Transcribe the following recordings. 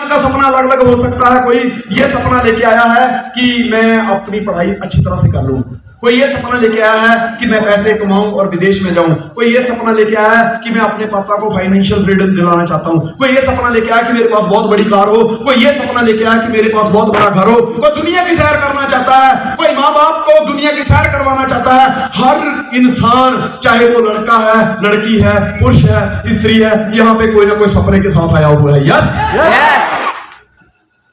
का सपना अलग अलग हो सकता है। कोई ये सपना लेके आया है कि मैं अपनी पढ़ाई अच्छी तरह से कर लूं, कोई ये सपना लेके आया है कि मैं पैसे कमाऊं और विदेश में जाऊं, कोई ये सपना लेके आया है कि मैं अपने पापा को फाइनेंशियल फ्रीडम दिलाना चाहता हूं, कोई ये सपना लेके आया कि मेरे पास बहुत बड़ी कार हो, कोई ये सपना लेके आया कि मेरे पास बहुत बड़ा घर हो, कोई दुनिया की सैर करना चाहता है, कोई माँ बाप को दुनिया की सैर करवाना चाहता है। हर इंसान, चाहे वो लड़का है, लड़की है, पुरुष है, स्त्री है, यहाँ पे कोई ना कोई सपने के साथ आया हुआ है। यस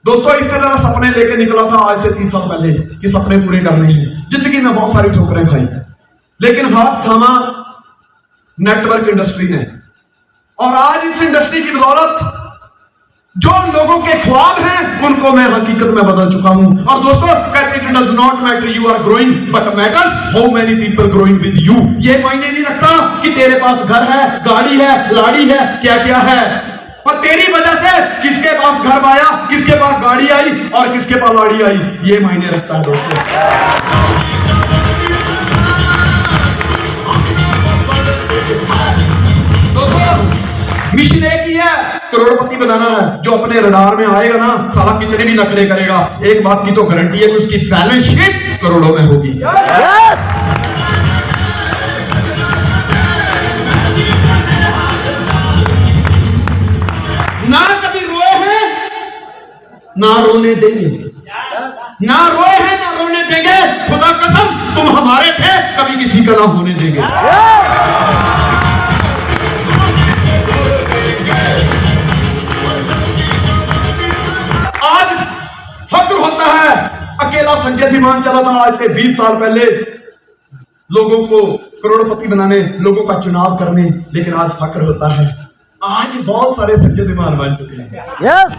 दोस्तों, इस तरह सपने लेके निकला था आज से 30 साल पहले कि सपने पूरे करने हैं। जिंदगी में बहुत सारी ठोकरें खाई, लेकिन हाथ थामा नेटवर्क इंडस्ट्री ने, और आज इस इंडस्ट्री की बदौलत जो लोगों के ख्वाब हैं उनको मैं हकीकत में बदल चुका हूं। और दोस्तों, कहते हैं it does not matter you are growing but matters how many people growing with you. ये मायने नहीं रखता कि तेरे पास घर है, गाड़ी है, लाड़ी है, क्या क्या है, और तेरी वजह से किसके पास घर आया, किसके पास गाड़ी आई और किसके पास लाड़ी आई, ये मायने रखता है दोस्तों। मिशन एक ही है, करोड़पति बनाना है। जो अपने रडार में आएगा ना, साला कितने भी नखरे करेगा, एक बात की तो गारंटी है कि उसकी बैलेंस शीट करोड़ों में होगी। ना कभी रोए हैं ना रोने देंगे, ना रोए हैं ना रोने देंगे। खुदा कसम, तुम हमारे थे, कभी किसी का ना होने देंगे। आज फक्र होता है, अकेला संजय धीमान चला था आज से 20 साल पहले लोगों को करोड़पति बनाने, लोगों का चुनाव करने, लेकिन आज फक्र होता है आज बहुत सारे संजय धीमान बन चुके हैं। यस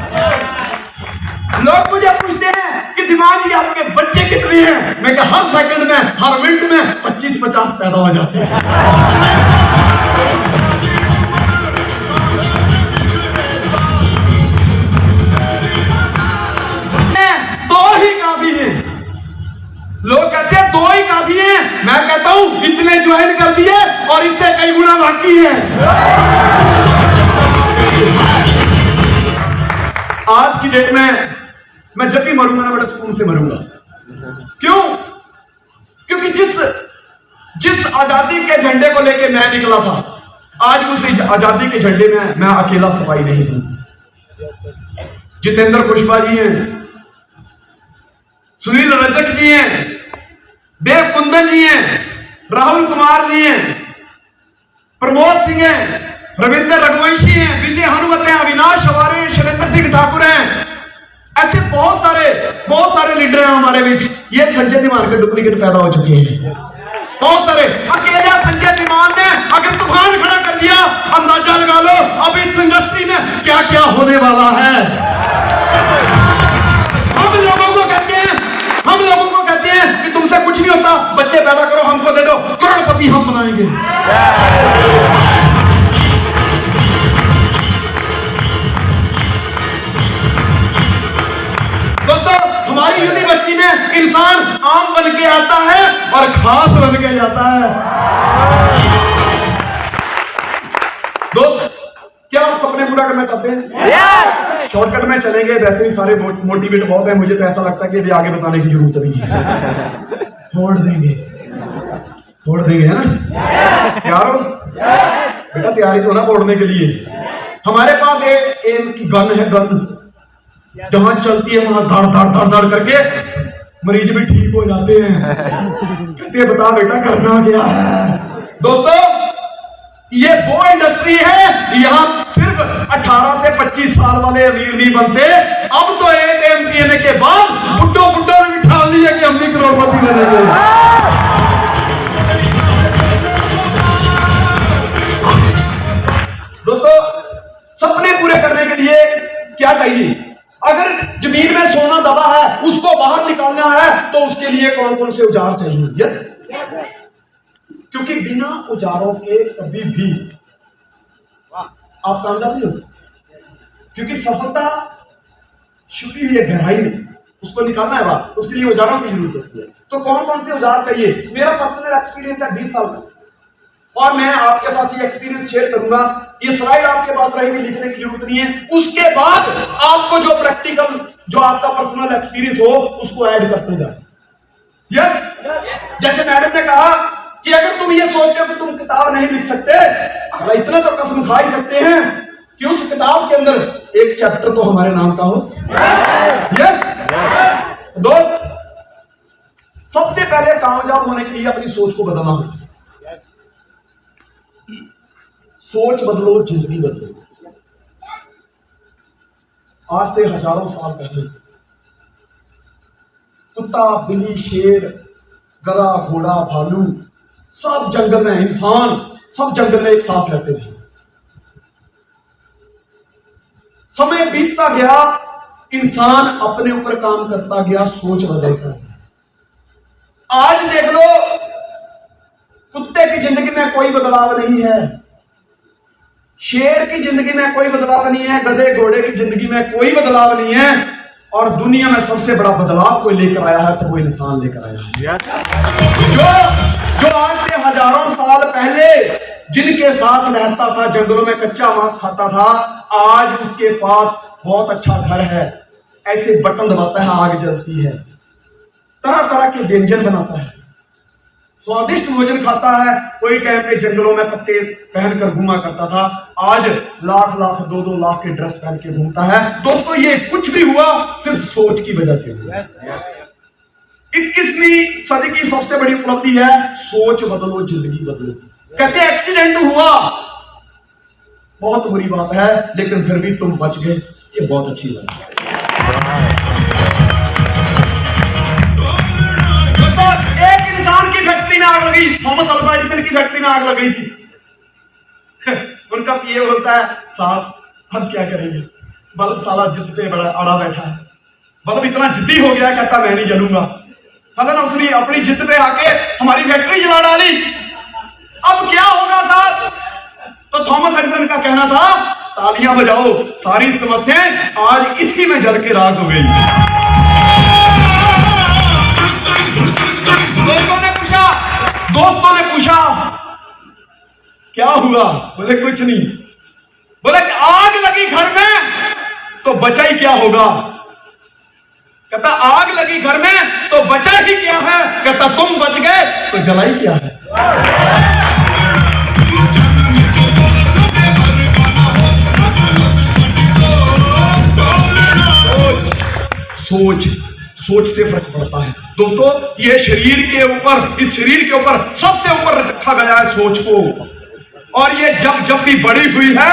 लोग मुझे पूछते हैं कि धीमान जी आपके बच्चे कितने हैं, मैं कहा हर सेकंड में, हर मिनट में 25-50 पैदा हो जाते हैं। दो ही काफी है, लोग कहते हैं 2 ही काफी है, मैं कहता हूं इतने ज्वाइन कर दिए और इससे कई गुना बाकी है। आज की डेट में मैं जब भी मरूंगा ना, बड़ा सुकून से मरूंगा। क्यों? क्योंकि जिस आजादी के झंडे को लेके मैं निकला था, आज उस आजादी के झंडे में मैं अकेला सफाई नहीं हूं। जितेंद्र कुशवाहा जी हैं, सुनील रजक जी हैं, देव कुंदन जी हैं, राहुल कुमार जी हैं, प्रमोद सिंह हैं, रविंद्र रघुवंशी हैं, विजय हनुमत हैं, अविनाश हवारे हैं, शैलेंद्र सिंह ठाकुर हैं। ऐसे बहुत सारे लीडर हैं हमारे बीच। ये संजय धीमान के डुप्लीकेट पैदा हो चुके हैं बहुत सारे। अकेला संजय धीमान ने अगर तूफान खड़ा कर दिया, अंदाजा लगा लो अब इस इंडस्ट्री में क्या क्या होने वाला है। हम लोगों को कहते हैं कि तुमसे कुछ नहीं होता, बच्चे पैदा करो, हमको दे दो, करोड़पति हम बनाएंगे। दोस्तों, हमारी यूनिवर्सिटी में इंसान आम बन के आता है और खास बन के जाता है। दोस्त, क्या आप सपने पूरा करना चाहते हैं? शॉर्टकट में चलेंगे, वैसे ही सारे मोटिवेट बहुत है, मुझे तो ऐसा लगता है कि अभी आगे बताने की जरूरत नहीं है। छोड़ देंगे है ना? तैयार हो बेटा? तैयारी तो ना फोड़ने के लिए। हमारे पास एक एम की गन है, गन जहां चलती है वहां धड़ करके मरीज भी ठीक हो जाते हैं। कहते हैं बता बेटा करना क्या है। दोस्तों, ये वो इंडस्ट्री है, यहां सिर्फ 18 से 25 साल वाले अमीर नहीं बनते। अब तो एक एमपीएनए के बाद बुड्ढों ने भी ठान लिया कि हम भी करोड़पति बनेंगे। दोस्तों, सपने पूरे करने के लिए क्या चाहिए? अगर जमीन में सोना दबा है, उसको बाहर निकालना है, तो उसके लिए कौन कौन से औजार चाहिए? यस, क्योंकि बिना औजारों के कभी भी आप कामयाब नहीं हो सकते। क्योंकि सफलता छुपी हुई है गहराई में, उसको निकालना है बाहर, उसके लिए औजारों की जरूरत होती है। तो कौन कौन से औजार चाहिए? मेरा पर्सनल एक्सपीरियंस है 20 साल का, और मैं आपके साथ ये एक्सपीरियंस शेयर करूंगा। ये स्लाइड आपके पास रहेगी, लिखने की जरूरत नहीं है। उसके बाद आपको जो प्रैक्टिकल, जो आपका पर्सनल एक्सपीरियंस हो, उसको ऐड करते जाए। यस, जैसे मैडम ने कहा कि अगर तुम ये सोचते हो कि तुम किताब नहीं लिख सकते, इतना तो कसम खा ही सकते हैं कि उस किताब के अंदर एक चैप्टर तो हमारे नाम का हो। यस दोस्त, सबसे पहले कामयाब होने के लिए अपनी सोच को बदलना होगा। सोच बदलो, जिंदगी बदलो। आज से हजारों साल पहले कुत्ता, बिल्ली, शेर, गधा, घोड़ा, भालू, सब जंगल में, इंसान सब जंगल में एक साथ रहते थे। समय बीतता गया, इंसान अपने ऊपर काम करता गया, सोच बदलता गया। आज देख लो, कुत्ते की जिंदगी में कोई बदलाव नहीं है, शेर की जिंदगी में कोई बदलाव नहीं है, गधे घोड़े की जिंदगी में कोई बदलाव नहीं है, और दुनिया में सबसे बड़ा बदलाव कोई लेकर आया है तो वो इंसान लेकर आया है। जो आज से हजारों साल पहले जिनके साथ रहता था, जंगलों में कच्चा मांस खाता था, आज उसके पास बहुत अच्छा घर है, ऐसे बटन दबाता है, आग जलती है, तरह तरह के व्यंजन बनाता है, स्वादिष्ट भोजन खाता है। कोई टाइम पे जंगलों में पत्ते पहनकर घूमा करता था, आज लाख लाख 2-2 लाख के ड्रेस पहन के घूमता है। दोस्तों, ये कुछ भी हुआ सिर्फ सोच की वजह से हुआ। 21वीं सदी की सबसे बड़ी उपलब्धि है सोच बदलो, जिंदगी बदलो। कहते एक्सीडेंट हुआ, बहुत बुरी बात है, लेकिन फिर भी तुम बच गए, ये बहुत अच्छी बात है। की फैक्ट्री में आग लगी, थॉमस अल्वा एडिसन की फैक्ट्री में आग लग गई थी। उनका पीए बोलता है, साहब हम क्या करेंगे, बल्ब साला जिद पे बड़ा अड़ा बैठा है, बल्ब इतना जिद्दी हो गया, कहता मैं नहीं जलूंगा। साला ना उसने अपनी जिद पे आके हमारी फैक्ट्री जला डाली, अब क्या होगा साहब? तो थॉमस एडिसन का कहना था, तालियां बजाओ, सारी समस्याएं आज इसी में जल के राख हो गई। दोस्तों ने पूछा क्या हुआ? बोले कुछ नहीं। बोले आग लगी घर में तो बचा ही क्या होगा? कहता आग लगी घर में तो बचा ही क्या है? कहता तुम बच गए तो जलाई क्या है? सोच सोच से फर्क पड़ता है दोस्तों। ये शरीर के ऊपर, इस शरीर के ऊपर सबसे ऊपर रखा गया है सोच को, और ये जब जब भी बड़ी हुई है,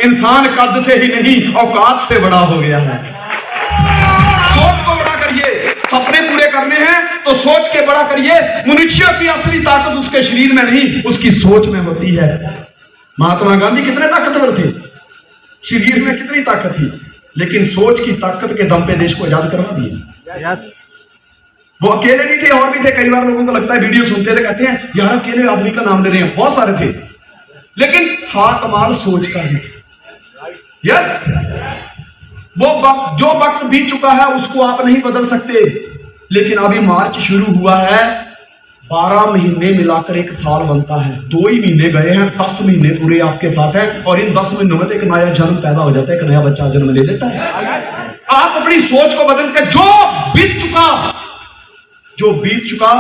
इंसान कद से ही नहीं औकात से बड़ा हो गया है। सोच को बड़ा करिए, सपने पूरे करने हैं तो सोच के बड़ा करिए। मनुष्य की असली ताकत उसके शरीर में नहीं, उसकी सोच में होती है। महात्मा गांधी कितने ताकतवर थे, शरीर में कितनी ताकत थी, लेकिन सोच की ताकत के दम पे देश को आजाद करवा दिया। वो अकेले नहीं थे, और भी थे। कई बार लोगों को लगता है, वीडियो सुनते थे, कहते हैं यार अकेले आदमी का नाम ले रहे हैं, बहुत सारे थे, लेकिन था कमाल सोच का ही। यस, वो वक्त, जो वक्त बीत चुका है उसको आप नहीं बदल सकते, लेकिन अभी मार्च शुरू हुआ है, 12 महीने मिलाकर 1 साल बनता है। 2 ही महीने गए हैं, 10 महीने पूरे आपके साथ हैं, और इन 10 महीनों में एक नया जन्म पैदा हो जाता है, एक नया बच्चा जन्म ले लेता है। आप अपनी सोच को बदलकर जो बीत चुका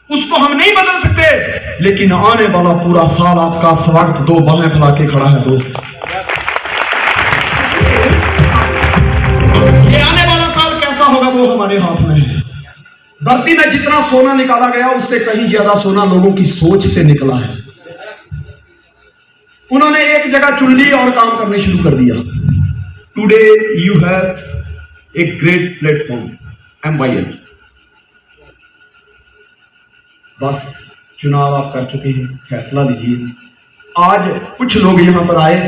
उसको हम नहीं बदल सकते, लेकिन आने वाला पूरा साल आपका स्वागत 2 बाहें फैला के खड़ा है दोस्त। ये आने वाला साल कैसा होगा वो हमारे हाथ में है। धरती में जितना सोना निकाला गया उससे कहीं ज्यादा सोना लोगों की सोच से निकला है। उन्होंने एक जगह चुन ली और काम करने शुरू कर दिया। Today you have a great platform, MYL। बस चुनाव आप कर चुके हैं, फैसला लीजिए। आज कुछ लोग यहां पर आए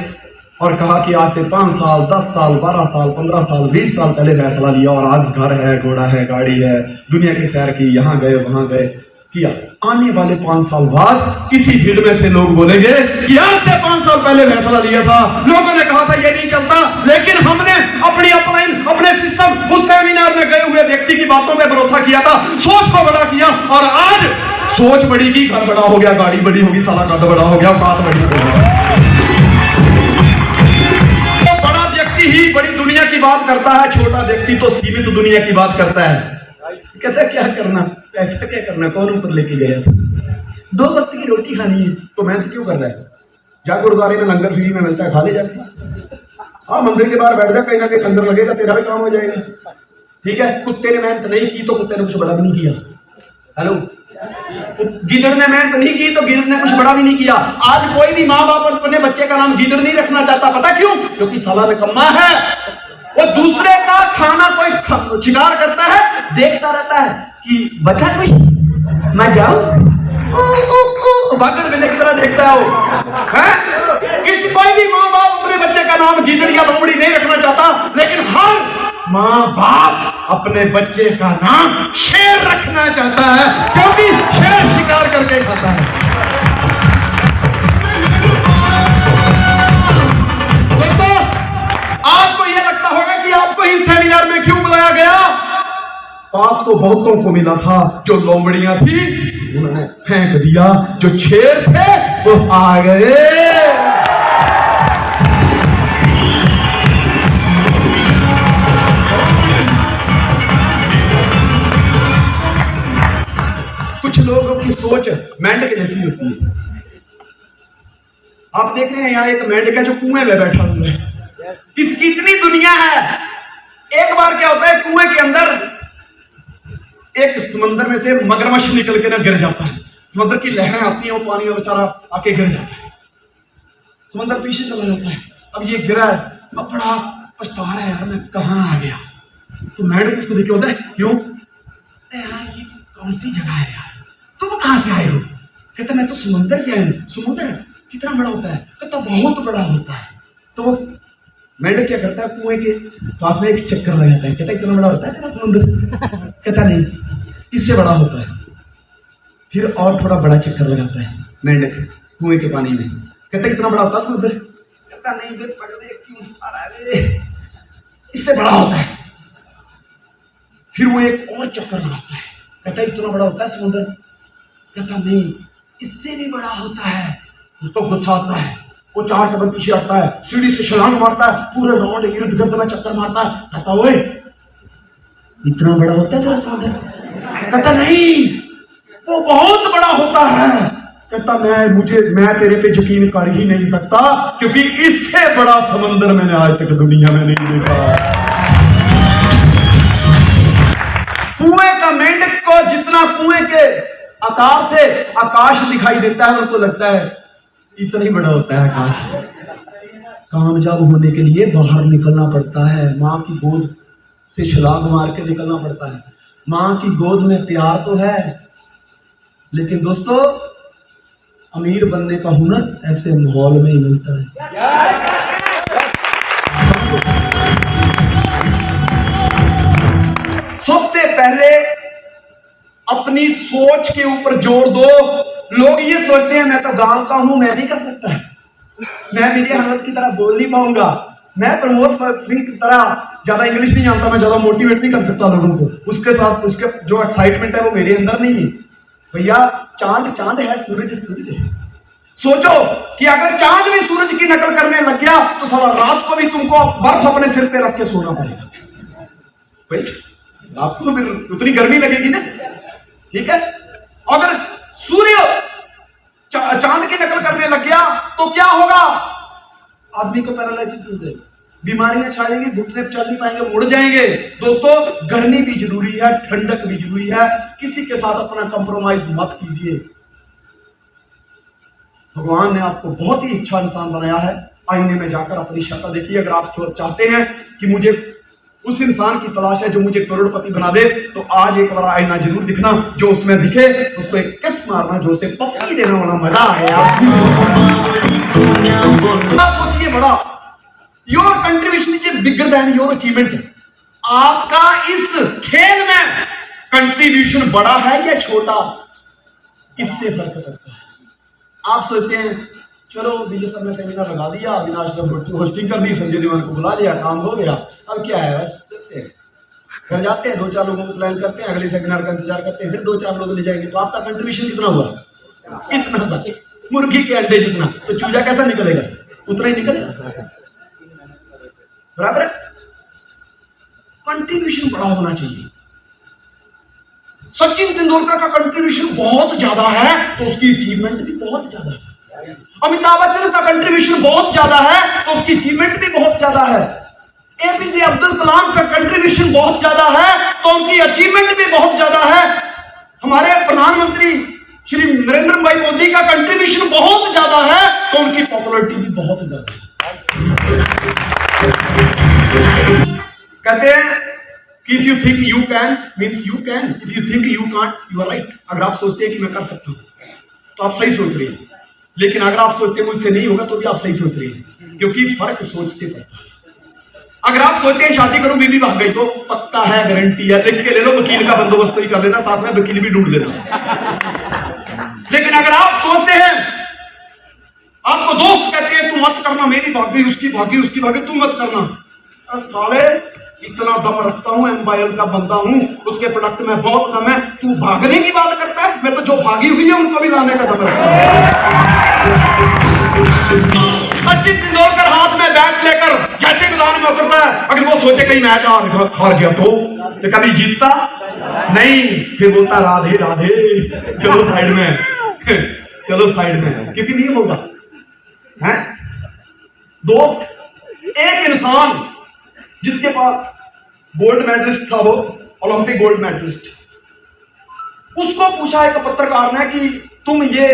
और कहा कि आज से 5 साल, 10 साल, 12 साल, 15 साल, 20 साल पहले फैसला लिया, और आज घर है, घोड़ा है, गाड़ी है, दुनिया की सैर की, यहां गए वहां गए किया। आने वाले 5 साल बाद इसी भीड़ में से लोग बोलेंगे कि आज से 5 साल पहले फैसला लिया था, लोगों ने कहा था ये नहीं चलता, लेकिन हमने अपने सिस्टम, उस सेमिनार में गए हुए व्यक्ति की बातों में भरोसा किया था, सोच को बड़ा किया, और आज सोच बड़ी की घर बड़ा हो गया, गाड़ी बड़ी होगी, साला कद बड़ा हो गया, बात बड़ी हो गई। तो बड़ा व्यक्ति ही बड़ी दुनिया की बात करता है, छोटा व्यक्ति तो सीमित दुनिया की बात करता है। कहता है क्या करना, पैसा क्या करना, कौन ऊपर लेके गया, 2 वक्त की रोटी खानी है तो मेहनत क्यों कर रहा है, जा गुरुद्वारे में लंगर फ्री में मिलता है, खा ले जाके। हाँ, मंदिर के बाहर बैठ जा, कहीं ना कहीं लंगर लगेगा, तेरा भी काम हो जाएगा। ठीक है, कुत्ते ने मेहनत नहीं की तो कुत्ते ने कुछ बड़ा भी नहीं किया। हेलो, गिदड़ ने मेहनत नहीं की तो गिदड़ ने कुछ बड़ा भी नहीं किया। आज कोई भी माँ बाप अपने बच्चे का नाम गिदड़ नहीं रखना चाहता, पता क्यों? क्योंकि साला निकम्मा है। वो दूसरे का खाना कोई शिकार करता है, देखता रहता है कि बचा कुछ, मैं जाऊं, बागर मेले की तरह देखता है वो। किसी कोई भी माँ बाप अपने बच्चे का नाम गिदड़ या लोमड़ी नहीं रखना चाहता, लेकिन हर माँ बाप अपने बच्चे का नाम शेर रखना चाहता है, क्योंकि शेर शिकार करके खाता है। दोस्तों, आपको यह लगता होगा कि आपको इस सेमिनार में क्यों बुलाया गया? पास तो बहुतों को मिला था, जो लोमड़ियां थी उन्होंने फेंक दिया, जो शेर थे वो आ गए। कुछ लोगों की सोच मेंढक जैसी होती है। आप देख रहे हैं यहाँ एक मेंढक है जो कुएं में बैठा हुआ है, इसकी इतनी दुनिया है। एक बार क्या होता है, कुएं के अंदर एक समंदर में से मगरमच्छ निकल के ना गिर जाता है, समंदर की लहरें आती हैं, वो पानी में बेचारा आके गिर जाता है, समंदर पीछे चला जाता है। अब ये गिरा है, अब बड़ा पछता रहा है, यार मैं कहाँ आ गया। तो मेंढक उसको देख के होता है, क्यों यार ये कौन सी जगह है यार, तुम कहां से आए हो? कहता मैं तो समुद्र से आया हूं। समुद्र कितना बड़ा होता है? कहता बहुत बड़ा होता है। तो वो मेंढक क्या करता है, कुएं के पास में एक चक्कर लगाता है, कहता इतना बड़ा होता है तेरा समुद्र? कहता नहीं, इससे बड़ा होता है। फिर और थोड़ा बड़ा चक्कर लगाता है मेंढक कुएं के पानी में, कहता इतना बड़ा होता है समुद्र? कहता नहीं बे पगले, क्यों सारा रे, इससे बड़ा होता है। फिर वो एक और चक्कर लगाता है, कहता इतना बड़ा होता है समुद्र? कहता नहीं, इससे भी बड़ा होता है। उसको गुस्सा आता है, वो 4 कदम पीछे आता है, सीढ़ी से छलांग मारता है, पूरे राउंड इर्द गिर्द में चक्कर मारता है। कहता ओए इतना बड़ा होता है तेरा समुद्र? कहता नहीं, वो बहुत बड़ा होता है। कहता मैं तेरे पे यकीन कर ही नहीं सकता, क्योंकि इससे बड़ा समंदर मैंने आज तक दुनिया में नहीं देखा। कुएं का मेंढक को जितना कुएं के आकार से आकाश दिखाई देता है, उनको लगता है इतना ही बड़ा होता है आकाश। कामयाब होने के लिए बाहर निकलना पड़ता है, माँ की गोद से छलांग मार के निकलना पड़ता है। माँ की गोद में प्यार तो है, लेकिन दोस्तों अमीर बनने का हुनर ऐसे माहौल में ही मिलता है। सबसे पहले अपनी सोच के ऊपर जोर दो। लोग ये सोचते हैं मैं तो गांव का हूं, मैं नहीं कर सकता, मैं मेरी हालत की तरह बोल नहीं पाऊंगा, मैं प्रमोद सिंह की तरह ज्यादा इंग्लिश नहीं जानता, मैं ज्यादा मोटिवेट नहीं कर सकता लोगों को, उसके साथ उसके जो एक्साइटमेंट है वो मेरे अंदर नहीं है। भैया चांद चांद है, सूरज सूरज है। सोचो कि अगर चांद भी सूरज की नकल करने लग गया तो साला रात को भी तुमको बर्फ अपने सिर पे रख के सोना पड़ेगा। भाई आपको फिर उतनी गर्मी लगेगी ना, ठीक है। अगर सूर्य चांद की नकल करने लग गया तो क्या होगा? आदमी को पैरालिसिस हो जाएगी, बीमारियां छाएंगी, घुटने चल नहीं पाएंगे, मुड़ जाएंगे। दोस्तों गर्मी भी जरूरी है, ठंडक भी जरूरी है, किसी के साथ अपना कंप्रोमाइज मत कीजिए। भगवान ने आपको बहुत ही अच्छा इंसान बनाया है। आईने में जाकर अपनी शक्ल देखिए। अगर आप चाहते हैं कि मुझे उस इंसान की तलाश है जो मुझे करोड़पति बना दे, तो आज एक बार आईना जरूर दिखना, जो उसमें दिखे उसको एक किस मारना, जो उसे पप्पी देने वाला मजा है। आप सोचिए बड़ा, your contribution is bigger than your achievement. आपका इस खेल में कंट्रीब्यूशन बड़ा है या छोटा, इससे फर्क पड़ता है। आप सोचते हैं चलो विजय सर ने सेमिनार लगा दिया, अविनाश ने होस्टिंग कर दी, संजय दीवान को बुला लिया, काम हो गया, अब क्या है, बस देखते हैं। घर जाते हैं, 2-4 लोगों को प्लान करते हैं, अगले सेमिनार का इंतजार करते हैं, फिर 2-4 लोग ले जाएंगे, तो आपका कंट्रीब्यूशन कितना हुआ? इतना सा, मुर्गी के अंडे जितना। तो चूजा कैसा निकलेगा? उतना ही निकलेगा, बराबर है। कंट्रीब्यूशन बड़ा होना चाहिए। सचिन तेंदुलकर का कंट्रीब्यूशन बहुत ज्यादा है तो उसकी अचीवमेंट भी बहुत ज्यादा है। अमिताभ बच्चन का कंट्रीब्यूशन बहुत ज्यादा है तो उसकी अचीवमेंट भी बहुत ज्यादा है। एपीजे अब्दुल कलाम का कंट्रीब्यूशन बहुत ज्यादा है तो उनकी अचीवमेंट भी बहुत ज्यादा है। हमारे प्रधानमंत्री श्री नरेंद्र भाई मोदी का कंट्रीब्यूशन बहुत ज्यादा है तो उनकी पॉपुलैरिटी भी बहुत ज्यादा है। कहते हैं कि if you think you can means you can, if you think you can't you are right। अगर आप सोचते हैं कि मैं कर सकता हूं तो आप सही सोच रहे हैं, लेकिन अगर आप सोचते हैं मुझसे नहीं होगा तो भी आप सही सोच रहे हैं, क्योंकि फर्क सोच से पड़ता है। अगर आप सोचते हैं शादी करूं बीवी भाग गई तो पक्का है, गारंटी है, लिख के ले लो, वकील का बंदोबस्त ही कर लेना, साथ में वकील भी ढूंढ लेना। लेकिन अगर आप सोचते हैं, आपको दोस्त कहते हैं तू मत करना, मेरी भागी उसकी भागी उसकी भागी, तू मत करना, साले इतना दम रखता हूं, एम्पायर का बंदा हूं, उसके प्रोडक्ट में बहुत कम है, तू भागने की बात करता है, मैं तो जो भागी हुई है उनको भी लाने का दम रखता हूं। सचिन तेंदुलकर हाथ में बैट लेकर जैसे मैदान में उतरता है, अगर वो सोचे कहीं मैच हार गया तो कभी जीतता नहीं, फिर बोलता राधे राधे, चलो साइड में चलो साइड में, क्योंकि नहीं होगा है। दोस्त, एक इंसान जिसके पास गोल्ड मेडलिस्ट था, वो ओलंपिक गोल्ड मेडलिस्ट, उसको पूछा एक पत्रकार ने कि तुम ये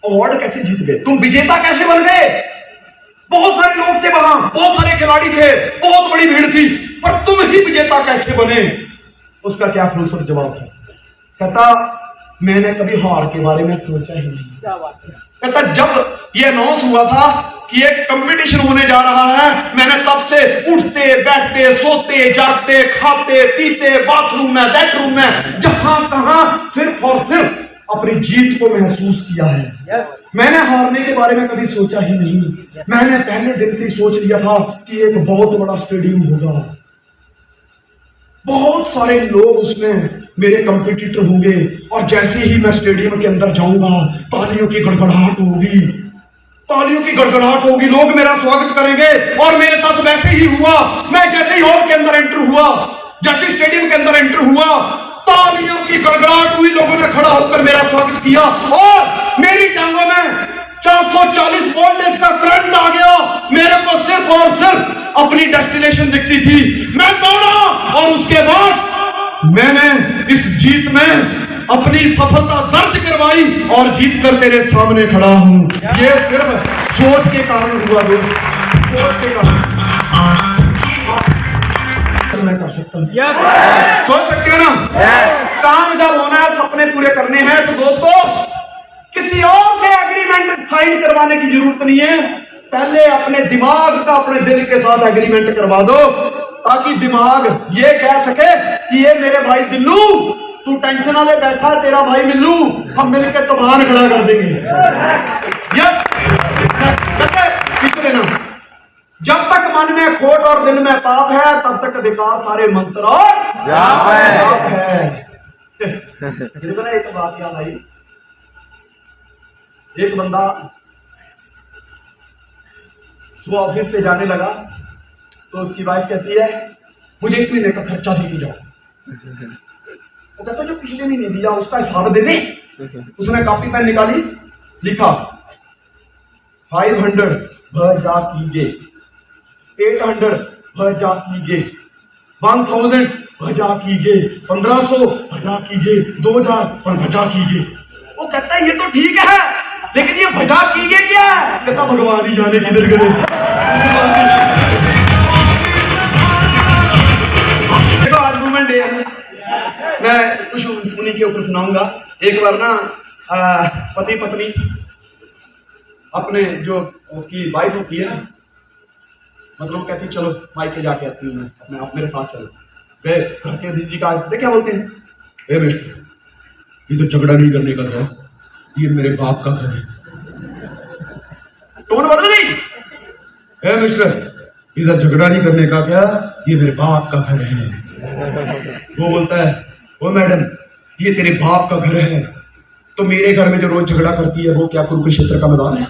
अवार्ड कैसे जीत गए, तुम विजेता कैसे बन गए? बहुत सारे लोग थे वहां, बहुत सारे खिलाड़ी थे, बहुत बड़ी भीड़ थी, पर तुम ही विजेता कैसे बने? उसका क्या खूबसूरत जवाब था। कहता मैंने कभी हार के बारे में सोचा ही नहीं। कहता जब ये अनाउंस हुआ था कि एक कंपटीशन होने जा रहा है, मैंने तब से उठते बैठते सोते जागते खाते पीते बाथरूम में बेडरूम में जहां कहां सिर्फ और सिर्फ अपनी जीत को महसूस किया है। मैंने हारने के बारे में कभी सोचा ही नहीं। मैंने पहले दिन से ही सोच लिया था कि एक बहुत बड़ा स्टेडियम होगा, बहुत सारे लोग उसमें मेरे कंपटीटर होंगे, और जैसे ही मैं स्टेडियम के अंदर जाऊंगा तालियों की गड़गड़ाहट होगी, तालियों की गड़गड़ाहट होगी, लोग मेरा स्वागत करेंगे। और मेरे साथ वैसे ही हुआ। मैं जैसे ही हॉल के अंदर एंटर हुआ, जैसे स्टेडियम के अंदर एंटर हुआ, तालियों की गड़गड़ाहट हुई, लोगों ने खड़ा होकर मेरा स्वागत किया और मेरी टांगों में 440 वोल्टेज का करंट आ गया। मेरे को सिर्फ और सिर्फ अपनी डेस्टिनेशन दिखती थी। मैं दौड़ा और उसके बाद मैंने इस जीत में अपनी सफलता दर्ज करवाई और जीत कर तेरे सामने खड़ा हूं। ये सिर्फ सोच के कारण हुआ दोस्त, सोच के कारण मैं कर सकता हूं। सोच सकते हो ना? काम जब होना है, सपने पूरे करने हैं, तो दोस्तों किसी और से एग्रीमेंट साइन करवाने की जरूरत नहीं है। पहले अपने दिमाग का अपने दिल के साथ एग्रीमेंट करवा दो, ताकि दिमाग ये कह सके कि ये मेरे भाई दिल्लू, तू टेंशन वाले बैठा, तेरा भाई मिल्लू, हम मिलकर तूफान खड़ा कर देंगे। लेना, जब तक मन में खोट और दिल में पाप है, तब तक बेकार सारे मंत्र और जाप है। एक बात याद आई, एक बंदा सुबह ऑफिस पे जाने लगा तो उसकी वाइफ कहती है मुझे इस महीने का खर्चा दे जाओ। वो कहता जो पिछले महीने दिया उसका हिसाब दे दे। उसने कॉपी पेन निकाली, लिखा 500 भजा कीजिए, 800 भजा कीजिए, 1000 भजा कीजिए, 1500 भजा कीजिए, 2000 पर भजा कीजिए। वो कहता है ये तो ठीक है, लेकिन ये भजा कीजिए क्या है? कहता भगवान ही जाने किधर गए। देखो आज वुमेन डे है, मैं कुछ उन्हीं के ऊपर सुनाऊंगा। एक बार ना पति पत्नी अपने जो उसकी वाइफ होती है ना, मतलब कहती चलो मायके जाके आती हूँ, मैं आप मेरे साथ चलो। वे घर के दीदी का क्या बोलते हैं, ए मिस्टर ये तो झगड़ा नहीं करने का था, ये मेरे बाप का घर है। टोन बदल गई। ए मिस्टर इधर झगड़ा नहीं करने का क्या, ये मेरे बाप का घर है। वो बोलता है ओ मैडम ये तेरे बाप का घर है, तो मेरे घर में जो रोज झगड़ा करती है वो क्या कुरुक्षेत्र का मैदान है?